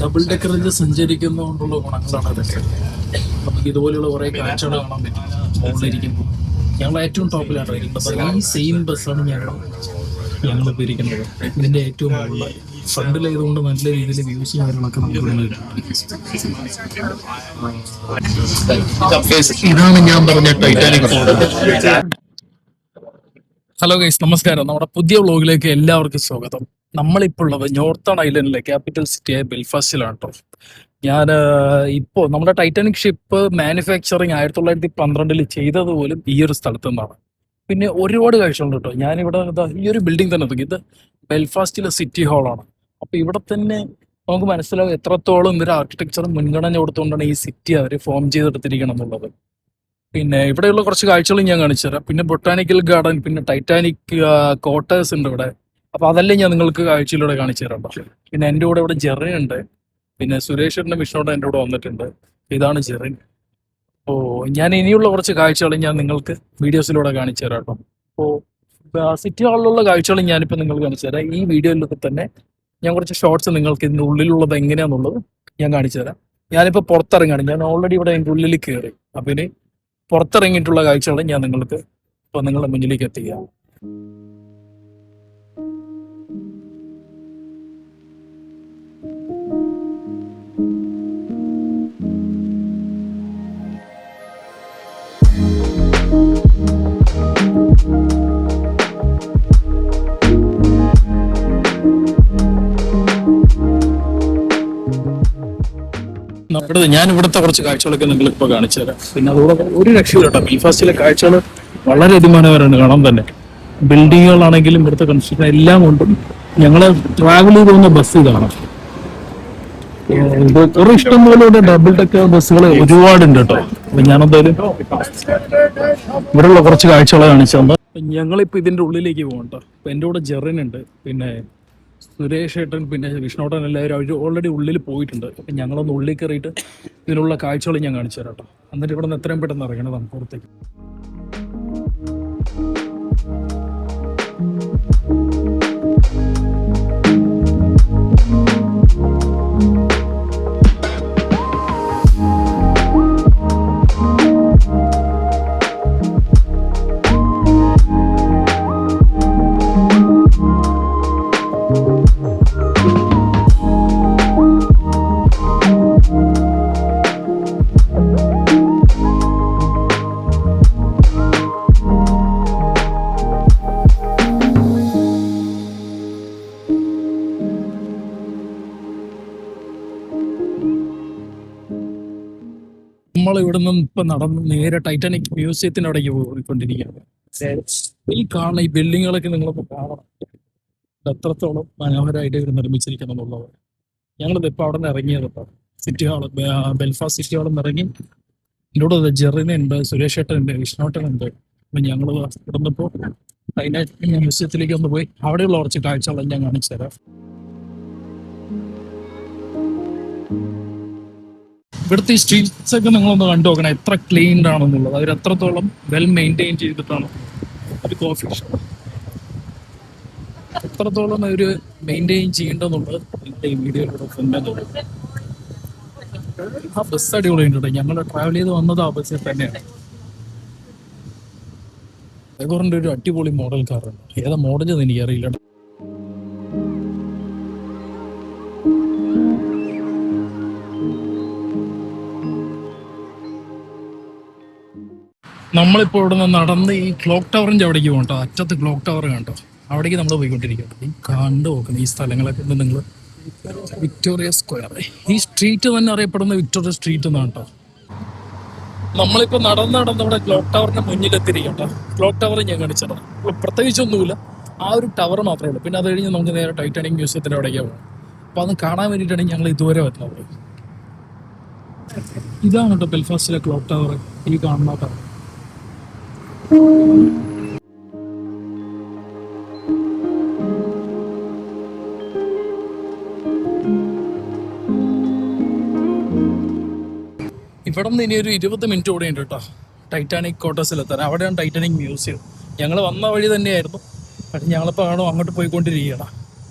Double ഡെക്കറിൽ സഞ്ചരിക്കുന്നതുകൊണ്ടുള്ള ഗുണങ്ങളാണ് അതൊക്കെ. നമുക്ക് ഇതുപോലെയുള്ള കുറേ കാഴ്ചകൾ കാണാൻ പറ്റും മുകളിലിരിക്കുമ്പോൾ. ഞങ്ങൾ ഏറ്റവും ടോപ്പിലാണ് ഇരിക്കുന്നത്. ഈ സെയിം ബസ്സാണ് ഞങ്ങളിപ്പോൾ ഇരിക്കുന്നത്. ഇതിൻ്റെ ഏറ്റവും മുകളിൽ ഫ്രണ്ടിലായതുകൊണ്ട് നല്ല രീതിയിൽ വ്യൂസ് കാര്യങ്ങളൊക്കെ നമുക്ക് ഇതാണ് ഞാൻ പറഞ്ഞ ടൈറ്റാനിക്. ഹലോ ഗൈസ്, നമസ്കാരം. നമ്മുടെ പുതിയ വ്ളോഗിലേക്ക് എല്ലാവർക്കും സ്വാഗതം. നമ്മളിപ്പോൾ ഉള്ളത് നോർത്തേൺ ഐലൻഡിലെ ക്യാപിറ്റൽ സിറ്റിയായ ബെൽഫാസ്റ്റിലാണ് കേട്ടോ. ഞാൻ ഇപ്പോൾ നമ്മുടെ ടൈറ്റാനിക് ഷിപ്പ് മാനുഫാക്ചറിങ് 1912 ചെയ്തത് പോലും ഈ ഒരു സ്ഥലത്തു നിന്നാണ്. പിന്നെ ഒരുപാട് കാഴ്ചകളുണ്ട് കേട്ടോ. ഞാനിവിടെ ഈ ഒരു ബിൽഡിംഗ് തന്നെ നോക്കി, ഇത് ബെൽഫാസ്റ്റിലെ സിറ്റി ഹാളാണ്. അപ്പോൾ ഇവിടെ തന്നെ നമുക്ക് മനസ്സിലാവും എത്രത്തോളം ഇവർ ആർക്കിടെക്ചർ മുൻഗണന കൊടുത്തുകൊണ്ടാണ് ഈ സിറ്റി അവർ ഫോം ചെയ്തെടുത്തിരിക്കണം എന്നുള്ളത്. പിന്നെ ഇവിടെയുള്ള കുറച്ച് കാഴ്ചകൾ ഞാൻ കാണിച്ചു തരാം. പിന്നെ ബൊട്ടാനിക്കൽ ഗാർഡൻ, പിന്നെ ടൈറ്റാനിക് ക്വാർട്ടേഴ്സ് ഉണ്ട് ഇവിടെ. അപ്പൊ അതെല്ലാം ഞാൻ നിങ്ങൾക്ക് കാഴ്ചയിലൂടെ കാണിച്ചു തരാം. പിന്നെ എൻ്റെ കൂടെ ഇവിടെ ജെറിൻ ഉണ്ട്, പിന്നെ സുരേഷിന്റെ മിഷനോട് എൻ്റെ കൂടെ വന്നിട്ടുണ്ട്. ഇതാണ് ജെറിൻ. അപ്പോൾ ഞാൻ ഇനിയുള്ള കുറച്ച് കാഴ്ചകൾ ഞാൻ നിങ്ങൾക്ക് വീഡിയോസിലൂടെ കാണിച്ചു തരാം കേട്ടോ. അപ്പോൾ സിറ്റി ഹാളിലുള്ള കാഴ്ചകൾ ഞാനിപ്പോൾ നിങ്ങൾക്ക് കാണിച്ചു തരാം. ഈ വീഡിയോയിലൊക്കെ തന്നെ ഞാൻ കുറച്ച് ഷോർട്സ് നിങ്ങൾക്ക് ഇതിൻ്റെ ഉള്ളിലുള്ളത് എങ്ങനെയാണെന്നുള്ളത് ഞാൻ കാണിച്ചു തരാം. ഞാനിപ്പോൾ പുറത്തിറങ്ങാണ്. ഞാൻ ഓൾറെഡി ഇവിടെ അതിൻ്റെ ഉള്ളിൽ കയറി. അപ്പം ഇനി പുറത്തിറങ്ങിയിട്ടുള്ള കാഴ്ചകൾ ഞാൻ നിങ്ങൾക്ക് ഇപ്പോൾ നിങ്ങളുടെ മുന്നിലേക്ക് എത്തിക്കാം. ഞാൻ ഇവിടുത്തെ കുറച്ച് കാഴ്ചകളൊക്കെ നിങ്ങൾക്ക് ഇപ്പോൾ കാണിച്ചു തരാം. പിന്നെ അതുകൂടെ ഒരു രക്ഷയില്ല കേട്ടോ. ബെൽഫാസ്റ്റിലെ കാഴ്ചകൾ വളരെ അതിമാനകരമാണ് കാണാൻ തന്നെ. ബിൽഡിങ്ങുകളാണെങ്കിലും ഇവിടുത്തെ കൺസ്ട്രക്ഷൻ എല്ലാം കൊണ്ടും ഞങ്ങൾ ട്രാവൽ ചെയ്ത് പോകുന്ന ബസ് ഇതാണ്. ഇത് കുറെ ഇഷ്ടം പോലെ ഇവിടെ ഡബിൾ ഡെക്കർ ബസ്സുകൾ ഒരുപാടുണ്ട് കേട്ടോ. അപ്പൊ ഞാനെന്തായാലും ഇവിടെയുള്ള കുറച്ച് കാഴ്ചകൾ കാണിച്ചു തന്നെ. ഞങ്ങളിപ്പോൾ ഇതിൻ്റെ ഉള്ളിലേക്ക് പോകാം കേട്ടോ. അപ്പൊ എൻ്റെ കൂടെ ജെറിൻ ഉണ്ട്, പിന്നെ സുരേഷ് ഏട്ടൻ, പിന്നെ വിഷ്ണുട്ടൻ, എല്ലാവരും അവർ ഓൾറെഡി ഉള്ളിൽ പോയിട്ടുണ്ട്. അപ്പം ഞങ്ങളൊന്ന് ഉള്ളിൽ കയറിയിട്ട് ഇതിനുള്ള കാഴ്ചകൾ ഞാൻ കാണിച്ചു തരാം കേട്ടോ. എന്നിട്ട് ഇവിടെ നിന്ന് എത്രയും പെട്ടെന്ന് ഇറങ്ങണതാണ് പുറത്തേക്ക്. നമ്മൾ ഇവിടെ നിന്ന് ഇപ്പൊ നടന്ന് നേരെ ടൈറ്റാനിക് മ്യൂസിയത്തിന് അവിടേക്ക് പോയിക്കൊണ്ടിരിക്കുകയാണ്. ഈ കാണുന്ന ഈ ബിൽഡിങ്ങുകളൊക്കെ നിങ്ങളിപ്പോൾ കാണണം എത്രത്തോളം മനോഹരമായിട്ട് ഇവർ നിർമ്മിച്ചിരിക്കണം എന്നുള്ളത്. ഞങ്ങളിത് ഇപ്പൊ അവിടെ നിന്ന് ഇറങ്ങിയത് സിറ്റി ഹാള്, ബെൽഫാസ്റ്റ് സിറ്റി ഹാളിൽ നിന്ന് ഇറങ്ങി. എൻ്റെ കൂടെ ജെറിനുണ്ട്, സുരേഷ് ഏട്ടനുണ്ട്, വിഷ്ണുട്ടനുണ്ട്. അപ്പൊ ഞങ്ങൾ ഇവിടുന്നിപ്പോ ടൈറ്റാനിക് മ്യൂസിയത്തിലേക്ക് ഒന്ന് പോയി അവിടെയുള്ള കുറച്ച് കാഴ്ചകൾ ഞാൻ കാണിച്ചു തരാം. ഇവിടുത്തെ ഈ സ്ട്രീറ്റ്സ് ഒക്കെ നിങ്ങളൊന്ന് കണ്ടു നോക്കണം എത്ര ക്ലീൻഡ് ആണെന്നുള്ളത്. അവർ എത്രത്തോളം വെൽ മെയിൻറ്റെയിൻ ചെയ്തിട്ടാണ് ഒരു കോഫി ഷോപ്പ് എത്രത്തോളം അവർ മെയിൻറ്റെയിൻ ചെയ്യേണ്ടതെന്നുള്ളത് നിങ്ങളുടെ ഈ വീഡിയോയിലൂടെ കണ്ടെത്തുള്ളൂ. ആ ബസ് അടിപൊളിയുണ്ട്. ഞങ്ങൾ ട്രാവൽ ചെയ്ത് വന്നത് ആ ബസ്സിൽ തന്നെയാണ്. അതേപോലെ ഒരു അടിപൊളി മോഡൽ കാറുണ്ട്. ഏതാ മോഡലെന്ന് എനിക്കറിയില്ല. നമ്മളിപ്പോൾ ഇവിടെ നിന്ന് നടന്ന് ഈ ക്ലോക്ക് ടവറിൻ്റെ അവിടേക്ക് പോകട്ടോ. അറ്റത്ത് ക്ലോക്ക് ടവർ കണ്ടോ, അവിടേക്ക് നമ്മൾ പോയിക്കൊണ്ടിരിക്കുകയാണ്. ഈ കണ്ടു നോക്കുന്നത് ഈ സ്ഥലങ്ങളൊക്കെ നിങ്ങൾ വിക്ടോറിയ സ്ക്വയർ, ഈ സ്ട്രീറ്റ് തന്നെ അറിയപ്പെടുന്ന വിക്ടോറിയ സ്ട്രീറ്റ് എന്നാണ് കേട്ടോ. നമ്മളിപ്പോൾ നടന്ന് ഇവിടെ ക്ലോക്ക് ടവറിന്റെ മുന്നിലെത്തിരിക്കട്ടോ. ക്ലോക്ക് ടവർ ഞാൻ കാണിച്ചത് പ്രത്യേകിച്ചൊന്നുമില്ല, ആ ഒരു ടവർ മാത്രമേ ഉള്ളൂ. പിന്നെ അത് കഴിഞ്ഞ് നമുക്ക് നേരെ ടൈറ്റാനിക് മ്യൂസിയത്തിൻ്റെ അവിടേക്ക് പോകാം. അപ്പോൾ അത് കാണാൻ വേണ്ടിയിട്ടാണ് ഞങ്ങൾ ഇതുവരെ വരുന്നത്. ഇതാണ് കേട്ടോ ബെൽഫാസ്റ്റിലെ ക്ലോക്ക് ടവർ, ഈ കാണുന്ന ടവർ. ഇവിടെ നിന്ന് ഇനി ഒരു 20 മിനിറ്റ് കൂടെ ഉണ്ട് കേട്ടോ ടൈറ്റാനിക് ക്വാർട്ടേഴ്സിലെത്താൻ. അവിടെയാണ് ടൈറ്റാനിക് മ്യൂസിയം. ഞങ്ങൾ വന്ന വഴി തന്നെയായിരുന്നു, പക്ഷെ ഞങ്ങളിപ്പോൾ അങ്ങോട്ട് പോയിക്കൊണ്ടിരിക്കുകയാണ്.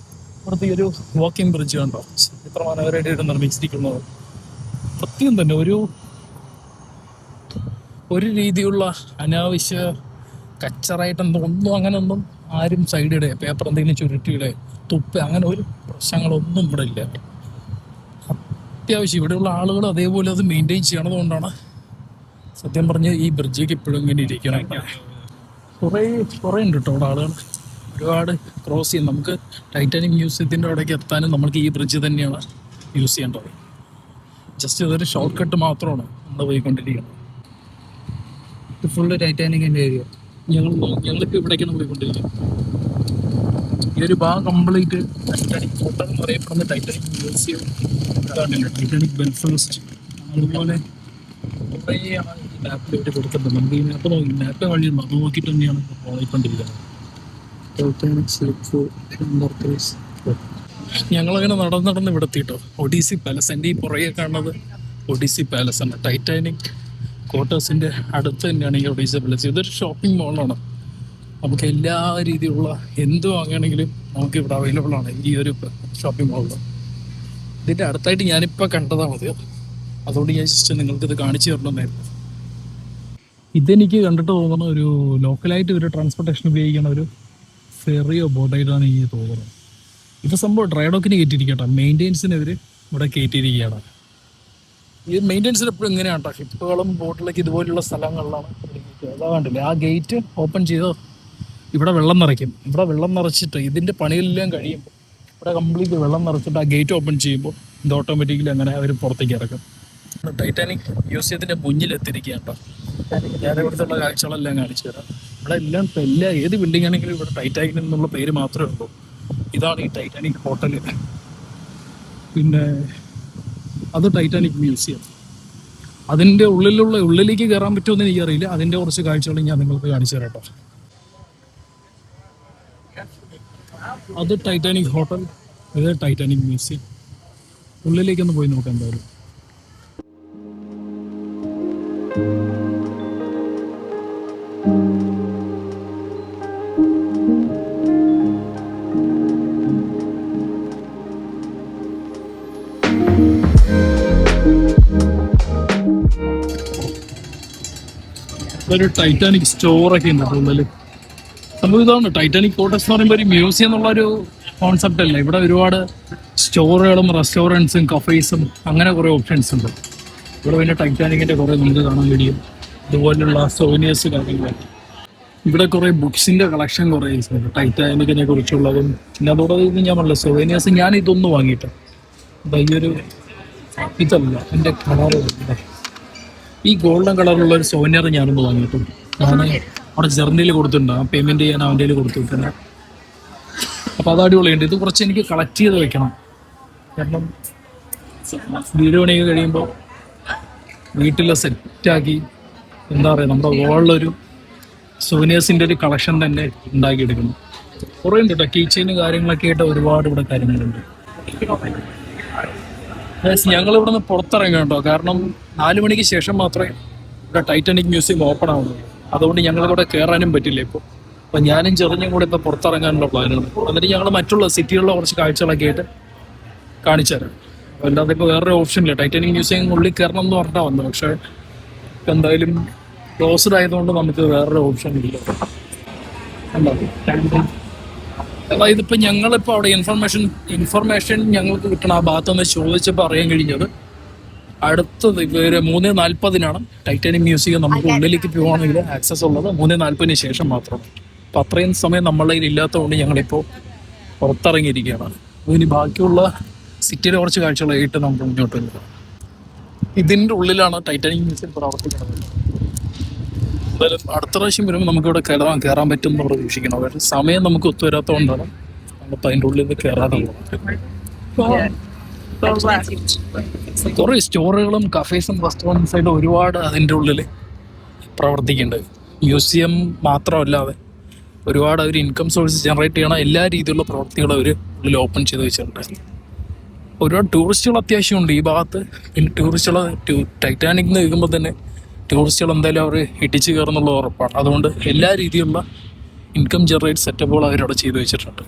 ഇവിടുത്തെ ഈ ഒരു വാക്കിംഗ് ബ്രിഡ്ജ് കണ്ടോ, എത്ര മനോഹരമായിട്ട് നിർമ്മിച്ചിരിക്കുന്നത്. സത്യം തന്നെ ഒരു രീതിയുള്ള അനാവശ്യ കച്ചറായിട്ടൊന്നും അങ്ങനെയൊന്നും ആരും സൈഡിടെ പേപ്പർ എന്തെങ്കിലും ചുരുട്ടിയുടെ തുപ്പ് അങ്ങനെ ഒരു പ്രശ്നങ്ങളൊന്നും ഇവിടെ ഇല്ല. അത്യാവശ്യം ഇവിടെയുള്ള ആളുകൾ അതേപോലെ അത് മെയിൻറ്റെയിൻ ചെയ്യണതുകൊണ്ടാണ് സത്യം പറഞ്ഞ് ഈ ബ്രിഡ്ജിക്ക് ഇപ്പോഴും ഇങ്ങനെ ഇരിക്കണം. കുറേ ഉണ്ട് കേട്ടോ അവിടെ ആളുകൾ, ഒരുപാട് ക്രോസ് ചെയ്യും. നമുക്ക് ടൈറ്റാനിക് മ്യൂസിയത്തിൻ്റെ അവിടേക്ക് എത്താനും നമ്മൾക്ക് ഈ ബ്രിഡ്ജ് തന്നെയാണ് യൂസ് ചെയ്യേണ്ടത്. ജസ്റ്റ് ഇതൊരു ഷോർട്ട് കട്ട് മാത്രമാണ് നമ്മൾ പോയിക്കൊണ്ടിരിക്കുന്നത്. ഇത് ഫുള്ള് ടൈറ്റാനിക്കിൻ്റെ ഏരിയ. ഞങ്ങളിപ്പോൾ ഇവിടേക്കാണ് പോയിക്കൊണ്ടിരിക്കുന്നത്. ഈ ഒരു ഭാഗം കംപ്ലീറ്റ് ടൈറ്റാനിക് കോട്ട എന്ന് പറയപ്പെടുന്ന ടൈറ്റാനിക് മ്യൂസിയം ഇതാണല്ലോ, ടൈറ്റാനിക് ബെൽഫാസ്റ്റ്. അതുപോലെ കുറേ മാപ്പിലോട്ട് കൊടുത്തിട്ടുണ്ട്. നമുക്ക് ഈ മാപ്പ് നോക്കി, മാപ്പ് വഴിയുണ്ട്, അത് നോക്കിയിട്ട് തന്നെയാണ് പോയിക്കൊണ്ടിരിക്കുന്നത്. ഞങ്ങളങ്ങനെ നടന്ന് ഇവിടെ എത്തിയിട്ടോ. ഒഡീസി പാലസ്, എൻ്റെ ഈ പുറകെ കാണുന്നത് ഒഡീസി പാലസ് ആണ്. ടൈറ്റാനിക് ക്വാർട്ടേഴ്സിൻ്റെ അടുത്ത് തന്നെയാണ് ഈ ഒഡീസി പാലസ്. ഇതൊരു ഷോപ്പിംഗ് മോളാണ്. നമുക്ക് എല്ലാ രീതിയിലുള്ള എന്ത് വാങ്ങുകയാണെങ്കിലും നമുക്ക് ഇവിടെ അവൈലബിൾ ആണ് ഈ ഒരു ഷോപ്പിംഗ് മോളിൽ. ഇതിൻ്റെ അടുത്തായിട്ട് ഞാനിപ്പോൾ കണ്ടതാണ് മതി, അതുകൊണ്ട് ഞാൻ ജസ്റ്റ് നിങ്ങൾക്കിത് കാണിച്ചു തരണമെന്നായിരുന്നു. ഇതെനിക്ക് കണ്ടിട്ട് തോന്നുന്ന ഒരു ലോക്കലായിട്ട് ഒരു ട്രാൻസ്പോർട്ടേഷൻ ഉപയോഗിക്കുന്ന ഒരു ഫെറിയോ ബോട്ടായിട്ടാണ് എനിക്ക് തോന്നുന്നത്. ഇത് സംഭവം ഡ്രൈഡോക്കിന് കയറ്റിയിരിക്കട്ടെ, മെയിൻ്റെനൻസിന് ഇവർ ഇവിടെ കയറ്റിയിരിക്കുകയാണ്. ഈ മെയിൻ്റെനൻസിന് എപ്പോഴും ഇങ്ങനെയാണ് കേട്ടോ, ഷിപ്പുകളും ബോട്ടിലേക്ക് ഇതുപോലുള്ള സ്ഥലങ്ങളിലാണ്. അതാ കണ്ടില്ലേ, ആ ഗേറ്റ് ഓപ്പൺ ചെയ്ത് ഇവിടെ വെള്ളം നിറയ്ക്കും. ഇവിടെ വെള്ളം നിറച്ചിട്ട് ഇതിൻ്റെ പണികളെല്ലാം കഴിയുമ്പോൾ ഇവിടെ കംപ്ലീറ്റ് വെള്ളം നിറച്ചിട്ട് ആ ഗേറ്റ് ഓപ്പൺ ചെയ്യുമ്പോൾ ഇത് ഓട്ടോമാറ്റിക്കലി അങ്ങനെ അവർ പുറത്തേക്ക് ഇറക്കും. ടൈറ്റാനിക് മ്യൂസിയത്തിൻ്റെ മുന്നിലെത്തിയിരിക്കുകയാണ് കേട്ടോ. ഞാൻ ഇവിടുത്തെ കാഴ്ചകളെല്ലാം കാണിച്ചു തരാം. ഇവിടെ എല്ലാം ഏത് ബിൽഡിംഗ് ആണെങ്കിലും ഇവിടെ ടൈറ്റാനിക് എന്നുള്ള പേര് മാത്രമേ ഉള്ളൂ. ഇതാണ് ഈ ടൈറ്റാനിക് ഹോട്ടൽ, പിന്നെ അത് ടൈറ്റാനിക് മ്യൂസിയം. അതിൻ്റെ ഉള്ളിലേക്ക് കയറാൻ പറ്റുമെന്ന് എനിക്കറിയില്ല. അതിൻ്റെ കുറച്ച് കാഴ്ചകൾ ഞാൻ നിങ്ങൾക്ക് കാണിച്ചു തരാം കേട്ടോ. അത് ടൈറ്റാനിക് ഹോട്ടൽ, ഇത് ടൈറ്റാനിക് മ്യൂസിയം. ഉള്ളിലേക്കൊന്ന് പോയി നോക്കാം എന്തായാലും. ഒരു ടൈറ്റാനിക് സ്റ്റോറൊക്കെ ഉണ്ട് ഉള്ളിൽ. സംഭവം ഇതാണ്, ടൈറ്റാനിക് ക്വാർട്ടേഴ്സ് എന്ന് പറയുമ്പോൾ ഒരു മ്യൂസിയം എന്നുള്ളൊരു കോൺസെപ്റ്റ് അല്ല. ഇവിടെ ഒരുപാട് സ്റ്റോറുകളും റെസ്റ്റോറൻറ്റ്സും കഫേസും അങ്ങനെ കുറേ ഓപ്ഷൻസ് ഉണ്ട്. ഇവിടെ പിന്നെ ടൈറ്റാനിക്കിൻ്റെ കുറേ നമുക്ക് കാണാൻ കഴിയും, ഇതുപോലുള്ള സോനിയേഴ്സ് കാര്യങ്ങളൊക്കെ. ഇവിടെ കുറേ ബുക്സിൻ്റെ കളക്ഷൻ കുറേ ഉണ്ട് ടൈറ്റാനിക്കിനെ കുറിച്ചുള്ളതും. പിന്നെ അതോടെ ഇത് ഞാൻ പറഞ്ഞ സോനിയേഴ്സ്, ഞാൻ ഇതൊന്നും വാങ്ങിയിട്ട് ഈയൊരു ഇതല്ല എൻ്റെ കളറുണ്ട്, ഈ ഗോൾഡൻ കളറുള്ള ഒരു സോനിയർ ഞാനൊന്ന് വാങ്ങിയിട്ടുണ്ട്. ഞാൻ അവിടെ ജെർണിയിൽ കൊടുത്തിട്ടുണ്ട്, ആ പേയ്മെൻറ്റ് ചെയ്യാൻ അവൻ്റെ കയ്യിൽ കൊടുത്തിട്ടുണ്ട്. അപ്പോൾ അത് അടിപൊളിയുണ്ട്. ഇത് കുറച്ച് എനിക്ക് കളക്ട് ചെയ്ത് വെക്കണം, കാരണം വീട് പണിയൊക്കെ കഴിയുമ്പോൾ വീട്ടിൽ സെറ്റാക്കി എന്താ പറയുക, നമ്മുടെ വോളിലൊരു സോനിയേഴ്സിൻ്റെ ഒരു കളക്ഷൻ തന്നെ ഉണ്ടാക്കിയെടുക്കണം. കുറേ ഉണ്ട് കേട്ടോ, കീ ചെയിനും കാര്യങ്ങളൊക്കെ ആയിട്ട് ഒരുപാട് ഇവിടെ കാര്യങ്ങളുണ്ട്. ഞങ്ങളിവിടെ നിന്ന് പുറത്തിറങ്ങാം കേട്ടോ, കാരണം 4 മണിക്ക് ശേഷം മാത്രമേ ഇവിടെ ടൈറ്റാനിക് മ്യൂസിയം ഓപ്പൺ ആവുള്ളൂ. അതുകൊണ്ട് ഞങ്ങളിവിടെ കയറാനും പറ്റില്ല ഇപ്പോൾ. അപ്പം ഞാനും ചെറിഞ്ഞും കൂടെ ഇപ്പോൾ പുറത്തിറങ്ങാനുള്ള പ്ലാനാണ്. എന്നിട്ട് ഞങ്ങൾ മറ്റുള്ള സിറ്റികളിലെ കുറച്ച് കാഴ്ചകളൊക്കെ ആയിട്ട് കാണിച്ചു തരാം. അല്ലാതെ ഇപ്പോൾ വേറൊരു ഓപ്ഷനില്ല. ടൈറ്റാനിക് മ്യൂസിയം ഉള്ളിൽ കയറണം എന്ന് പറഞ്ഞാൽ വന്നത്, പക്ഷേ എന്തായാലും ക്ലോസ്ഡ് ആയതുകൊണ്ട് നമുക്ക് വേറൊരു ഓപ്ഷൻ ഇല്ല. അതായത് ഇപ്പം ഞങ്ങളിപ്പോൾ അവിടെ ഇൻഫർമേഷൻ ഞങ്ങൾക്ക് കിട്ടണം ആ ഭാഗത്തുനിന്ന് ചോദിച്ചപ്പോൾ അറിയാൻ കഴിഞ്ഞത് അടുത്തത് 3:40 ടൈറ്റാനിക് മ്യൂസിയം നമുക്ക് ഉള്ളിലേക്ക് പോകുകയാണെങ്കിൽ ആക്സസ് ഉള്ളത് 3:40 ശേഷം മാത്രം. അപ്പം അത്രയും സമയം നമ്മളെ ഇല്ലാത്തതുകൊണ്ട് ഞങ്ങളിപ്പോൾ പുറത്തിറങ്ങിയിരിക്കുകയാണ്. ഇനി ബാക്കിയുള്ള സിറ്റിയിലെ കുറച്ച് കാഴ്ചകളായിട്ട് നമുക്ക് മുന്നോട്ട് വരുന്നത്. ഇതിൻ്റെ ഉള്ളിലാണ് ടൈറ്റാനിക് മ്യൂസിയം പ്രവർത്തിക്കുന്നത്. എന്തായാലും അടുത്ത പ്രാവശ്യം വരുമ്പോൾ നമുക്കിവിടെ കയറാൻ പറ്റും എന്ന് പ്രതീക്ഷിക്കണം. അതായത് സമയം നമുക്ക് ഒത്തുവരാത്തതുകൊണ്ടാണ് നമ്മളിപ്പോൾ അതിൻ്റെ ഉള്ളിൽ നിന്ന് കയറാനുള്ളത്. കുറേ സ്റ്റോറുകളും കഫേസും റെസ്റ്റോറൻറ്റ്സ് ആയിട്ട് ഒരുപാട് അതിൻ്റെ ഉള്ളിൽ പ്രവർത്തിക്കുന്നുണ്ട്. മ്യൂസിയം മാത്രമല്ലാതെ ഒരുപാട് അവർ ഇൻകം സോഴ്സ് ജനറേറ്റ് ചെയ്യണ എല്ലാ രീതിയിലുള്ള പ്രവൃത്തികളും അവർ ഉള്ളിൽ ഓപ്പൺ ചെയ്ത് വെച്ചിട്ടുണ്ട്. ഒരുപാട് ടൂറിസ്റ്റുകൾ അത്യാവശ്യമുണ്ട് ഈ ഭാഗത്ത്. പിന്നെ ടൂറിസ്റ്റുകൾ ടൈറ്റാനിക് എന്ന് കേൾക്കുമ്പോൾ തന്നെ ടൂറിസ്റ്റുകൾ എന്തായാലും അവർ ഇടിച്ച് കയറുന്നുള്ള ഉറപ്പാണ്. അതുകൊണ്ട് എല്ലാ രീതിയിലുള്ള ഇൻകം ജനറേറ്റ് സെറ്റപ്പുകൾ അവരവിടെ ചെയ്തു വെച്ചിട്ടുണ്ട്.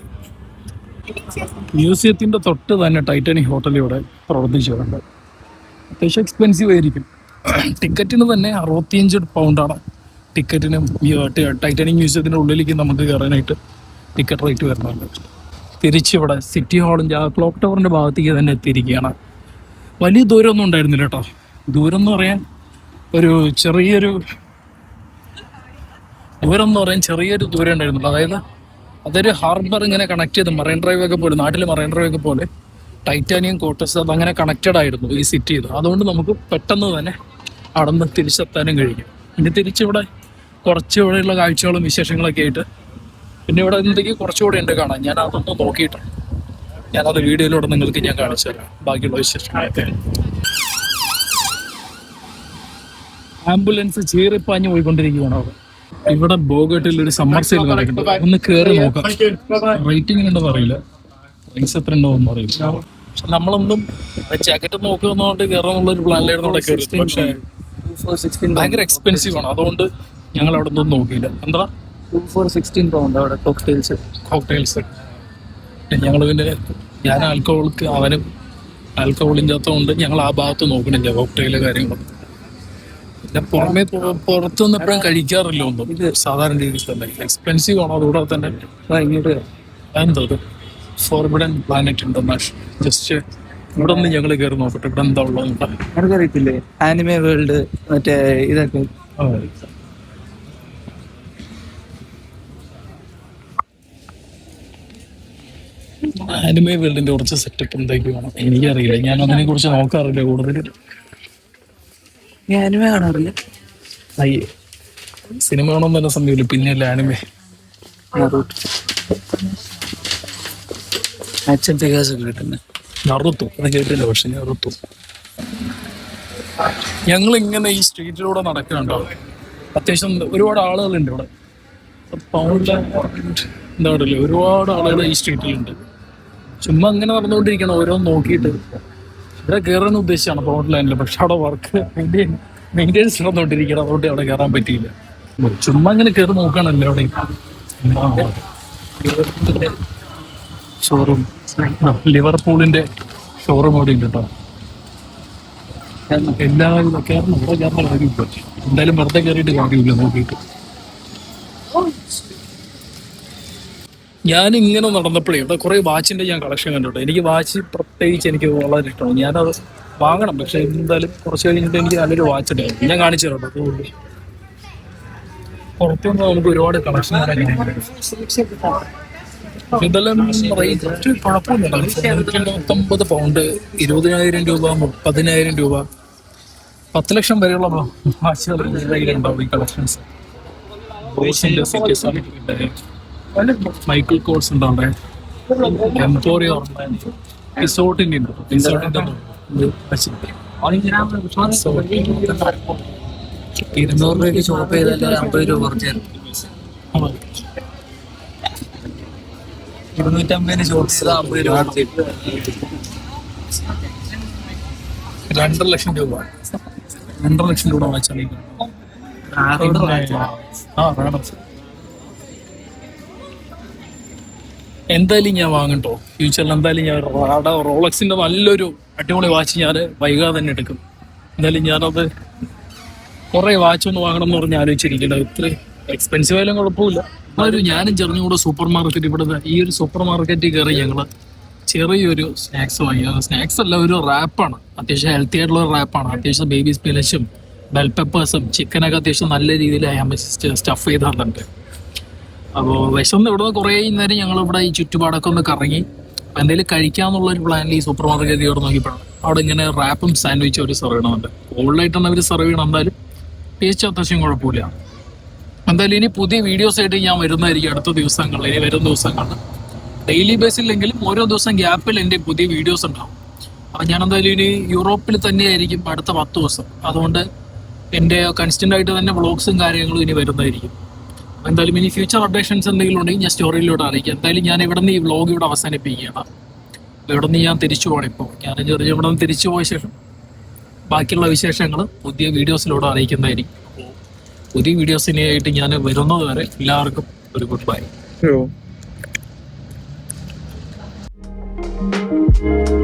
മ്യൂസിയത്തിൻ്റെ തൊട്ട് തന്നെ ടൈറ്റാനിക് ഹോട്ടൽ ഇവിടെ പ്രവർത്തിച്ചിട്ടുണ്ട്. അത്യാവശ്യം എക്സ്പെൻസീവ് ആയിരിക്കും. ടിക്കറ്റിന് തന്നെ 65 പൗണ്ടാണ് ടിക്കറ്റിന് ടൈറ്റാനിക് മ്യൂസിയത്തിൻ്റെ ഉള്ളിലേക്ക് നമുക്ക് കയറാനായിട്ട് ടിക്കറ്റ് റേറ്റ് വരുന്നുണ്ട്. തിരിച്ചിവിടെ സിറ്റി ഹാളിൻ്റെ ആ ക്ലോക്ക് ടവറിൻ്റെ ഭാഗത്തേക്ക് തന്നെ എത്തിയിരിക്കുകയാണ്. വലിയ ദൂരമൊന്നും ഉണ്ടായിരുന്നില്ല കേട്ടോ. ദൂരം എന്ന് പറയാൻ ചെറിയൊരു ദൂരം ഉണ്ടായിരുന്നുള്ളൂ. അതായത് അതൊരു ഹാർബർ ഇങ്ങനെ കണക്ട് ചെയ്ത് മറൈൻ ഡ്രൈവ് ഒക്കെ പോലെ, നാട്ടിൽ മറൈൻ ഡ്രൈവ് ഒക്കെ പോലെ ടൈറ്റാനിയം കോട്ടസ് അതങ്ങനെ കണക്റ്റഡ് ആയിരുന്നു ഈ സിറ്റി ചെയ്ത്. അതുകൊണ്ട് നമുക്ക് പെട്ടെന്ന് തന്നെ അവിടെ നിന്ന് തിരിച്ചെത്താനും കഴിയും. ഇനി തിരിച്ചിവിടെ കുറച്ച് ഇവിടെയുള്ള കാഴ്ചകളും വിശേഷങ്ങളൊക്കെ ആയിട്ട് പിന്നെ ഇവിടെ എന്തെങ്കിലും കുറച്ചുകൂടെ ഉണ്ട് കാണാൻ. ഞാൻ അതൊന്നും നോക്കിയിട്ടാണ് ഞാനത് വീഡിയോയിലൂടെ നിങ്ങൾക്ക് ഞാൻ കാണിച്ചു തരാം ബാക്കിയുള്ള വിശേഷങ്ങളൊക്കെ. ആംബുലൻസ് ചീറിപ്പാഞ്ഞ് പോയിക്കൊണ്ടിരിക്കുകയാണ് അവിടെ. ഇവിടെ ബോഗട്ടിൽ ഒരു സമ്മർ സെയിൽ നടക്കുന്നുണ്ട്. ഒന്ന് കയറി നോക്കാം. റേറ്റിംഗ് ഉണ്ടെന്ന് അറിയില്ല, പ്രൈസ് എത്ര ഉണ്ടോന്നും അറിയില്ല. പക്ഷെ നമ്മളൊന്നും ജാക്കറ്റ് നോക്കുന്നതുകൊണ്ട് കയറാന്നുള്ളൊരു പ്ലാനിലായിരുന്നു അവിടെ കയറി. പക്ഷേ ഭയങ്കര എക്സ്പെൻസീവ് ആണ്. അതുകൊണ്ട് ഞങ്ങൾ അവിടെ ഒന്നും നോക്കിയില്ല. എന്താ 2 for 16 അവിടെ കോക്ടെയിൽസ് ഞങ്ങൾ പിന്നെ ഞാൻ അവനും ആൽക്കഹോളില്ലാത്തതുകൊണ്ട് ഞങ്ങൾ ആ ഭാഗത്ത് നോക്കണില്ല കോക്ടെയിലെ കാര്യങ്ങളും. പിന്നെ പുറത്തുനിന്ന് എപ്പോഴും കഴിക്കാറില്ല ഒന്നും. ഇത് സാധാരണ രീതിയിൽ തന്നെ എക്സ്പെൻസീവ് ആണ്. അതുകൂടെ തന്നെ ഇങ്ങോട്ട് എന്താ ഫോർബിഡൻ പ്ലാനറ്റ് ഇന്റർനാഷണൽ. ജസ്റ്റ് ഇവിടെ നിന്ന് ഞങ്ങൾ കയറി നോക്കട്ടെ ഇവിടെ എന്താ ഉള്ളത്. അറിയത്തില്ലേ ആനിമേ വേൾഡ് മറ്റേ ഇതൊക്കെ. ആനിമേ വേൾഡിന്റെ കുറച്ച് സെറ്റപ്പ് എന്തൊക്കെയാണ് എനിക്കറിയില്ല. ഞാൻ അതിനെ കുറിച്ച് നോക്കാറില്ല കൂടുതൽ. ആനിമേ കാണാറില്ല. സിനിമ കാണാൻ തന്നെ സമയമില്ല, പിന്നെയല്ല ആനിമേ. ആക്ഷൻ ഫിഗേഴ്സ് ഒക്കെ കിട്ടുന്നത് നറുത്തു അത് കേട്ടില്ല. പക്ഷെ നറുത്തു ഞങ്ങളിങ്ങനെ ഈ സ്ട്രീറ്റിലൂടെ നടക്കുന്നുണ്ടോ. അത്യാവശ്യം ഒരുപാട് ആളുകളുണ്ട് ഇവിടെ. പൗണ്ടിലെ എന്താ പറയില്ല, ഒരുപാട് ആളുകൾ ഈ സ്ട്രീറ്റിലുണ്ട്. ചുമ്മാ അങ്ങനെ നടന്നുകൊണ്ടിരിക്കണം ഓരോന്ന് നോക്കിയിട്ട്. ഇവിടെ കയറാൻ ഉദ്ദേശിച്ചാണ് പൗണ്ട് ലൈനിൽ. പക്ഷെ അവിടെ വർക്ക് മെയിൻ്റെനൻസ് നടന്നുകൊണ്ടിരിക്കണം. അതുകൊണ്ട് അവിടെ കയറാൻ പറ്റിയില്ല. ചുമ്മാ അങ്ങനെ കയറി നോക്കുകയാണല്ലോ അവിടെ ഷോറൂം. ലിവർപൂളിന്റെ ഷോറൂം അവിടെ ഉണ്ട് കേട്ടോ. എല്ലാവരും കയറണം. ഇവിടെ കയറുന്ന കാര്യമില്ല. എന്തായാലും വെറുതെ കയറിയിട്ട് കാര്യമില്ല നോക്കിയിട്ട്. ഞാൻ ഇങ്ങനെ നടന്നപ്പോഴേ ഇവിടെ കുറെ വാച്ചിന്റെ ഞാൻ കളക്ഷൻ കണ്ടിട്ടുണ്ട്. എനിക്ക് വാച്ച് പ്രത്യേകിച്ച് എനിക്ക് വളരെ ഇഷ്ടമാണ്. ഞാനത് വാങ്ങണം. പക്ഷെ എന്തായാലും കുറച്ച് കഴിഞ്ഞിട്ട് എനിക്ക് നല്ലൊരു വാച്ച് ഉണ്ടായിരുന്നു. ഞാൻ കാണിച്ചു തരാം. അതുകൊണ്ട് പുറത്തുനിന്ന് നമുക്ക് ഒരുപാട് കളക്ഷൻ ഇതെല്ലാം റേറ്റ് കുഴപ്പമൊന്നുമില്ല. 199 പൗണ്ട്, 20,000 രൂപ, 30,000 രൂപ, 10 ലക്ഷം വരെയുള്ള വാച്ചുകളുണ്ടാവും ഈ കളക്ഷൻസ്. മൈക്കിൾ കോഴ്സ് ഉണ്ട് അവിടെ. എംപോറിയോ റിസോർട്ടിന്റെ ഉണ്ട്. റിസോർട്ടിന്റെ 200 രൂപയ്ക്ക് ഷോപ്പ് ചെയ്താൽ 50 രൂപ കുറച്ച് 250 ഷോപ്പ് ചെയ്താൽ 50 രൂപ. 2.5 ലക്ഷം രൂപ 2.5 ലക്ഷം രൂപ വാച്ചാൽ എന്തായാലും ഞാൻ വാങ്ങട്ടോ. ഫ്യൂച്ചറിൽ എന്തായാലും ഞാൻ റോളക്സിന്റെ നല്ലൊരു അടിപൊളി വാച്ച് ഞാൻ വൈകാതെ തന്നെ എടുക്കും. എന്തായാലും ഞാനത് കുറെ വാച്ചൊന്ന് വാങ്ങണം എന്ന് പറഞ്ഞ് ആലോചിച്ചിരിക്കുന്നത്. ഇത്ര എക്സ്പെൻസീവ് ആയാലും കുഴപ്പമില്ല. ഞാനും ചെറിഞ്ഞുകൂടെ സൂപ്പർ മാർക്കറ്റ്, ഇവിടെ ഈ ഒരു സൂപ്പർ മാർക്കറ്റിൽ കയറി ഞങ്ങള് ചെറിയൊരു സ്നാക്സ് വാങ്ങി. സ്നാക്സ് അല്ല, ഒരു റാപ്പാണ്. അത്യാവശ്യം ഹെൽത്തി ആയിട്ടുള്ള ഒരു റാപ്പാണ്. അത്യാവശ്യം ബേബി സ്പിനച്ചും ബെൽ പെപ്പേഴ്സും ചിക്കനൊക്കെ അത്യാവശ്യം നല്ല രീതിയിൽ സ്റ്റഫ് ചെയ്തിട്ടുണ്ട്. അപ്പോൾ വിശന്ന് ഇവിടെ നിന്ന് കുറേ നേരം ഞങ്ങളിവിടെ ഈ ചുറ്റുപാടൊക്കെ ഒന്ന് കറങ്ങി എന്തെങ്കിലും കഴിക്കാന്നുള്ളൊരു പ്ലാനിൽ ഈ സൂപ്പർ മാർക്കറ്റ് കയറി നോക്കിയപ്പോഴാണ് അവിടെ ഇങ്ങനെ റാപ്പും സാൻഡ്വിച്ചും അവർ സെർവ് ചെയ്യണമെന്നുണ്ട്. ഓൾഡായിട്ടാണ് അവർ സെർവ് ചെയ്യണം. എന്തായാലും ടേസ്റ്റ് അത്യാവശ്യം കുഴപ്പമില്ല. എന്തായാലും ഇനി പുതിയ വീഡിയോസ് ആയിട്ട് ഞാൻ വരുന്നതായിരിക്കും അടുത്ത ദിവസങ്ങളിൽ. ഇനി വരും ദിവസങ്ങളിൽ ഡെയിലി ബേസിലെങ്കിലും ഓരോ ദിവസം ഗ്യാപ്പിൽ എൻ്റെ പുതിയ വീഡിയോസ് ഉണ്ടാവും. അപ്പം ഞാൻ എന്തായാലും ഇനി യൂറോപ്പിൽ തന്നെയായിരിക്കും അടുത്ത 10 ദിവസം. അതുകൊണ്ട് എൻ്റെ കൺസ്റ്റൻ്റ് ആയിട്ട് തന്നെ വ്ളോഗ്സും കാര്യങ്ങളും ഇനി വരുന്നതായിരിക്കും. എന്തായാലും ഇനി ഫ്യൂച്ചർ അപ്ഡേഷൻസ് എന്തെങ്കിലും ഉണ്ടെങ്കിൽ ഞാൻ സ്റ്റോറിയിലൂടെ അറിയിക്കാം. എന്തായാലും ഞാൻ ഇവിടെ നിന്ന് ഈ വ്ളോഗ് ഇവിടെ അവസാനിപ്പിക്കുകയാണ്. ഇവിടെ നിന്ന് ഞാൻ തിരിച്ചു പോകണം. ഇപ്പോൾ ഞാൻ ഇവിടെ നിന്ന് തിരിച്ചു പോയ ശേഷം ബാക്കിയുള്ള വിശേഷങ്ങൾ പുതിയ വീഡിയോസിലൂടെ അറിയിക്കുന്നതായിരിക്കും. പുതിയ വീഡിയോസിനായിട്ട് ഞാൻ വരുന്നത് വരെ എല്ലാവർക്കും ഒരു ഗുഡ് ബൈ. കേട്ടോ.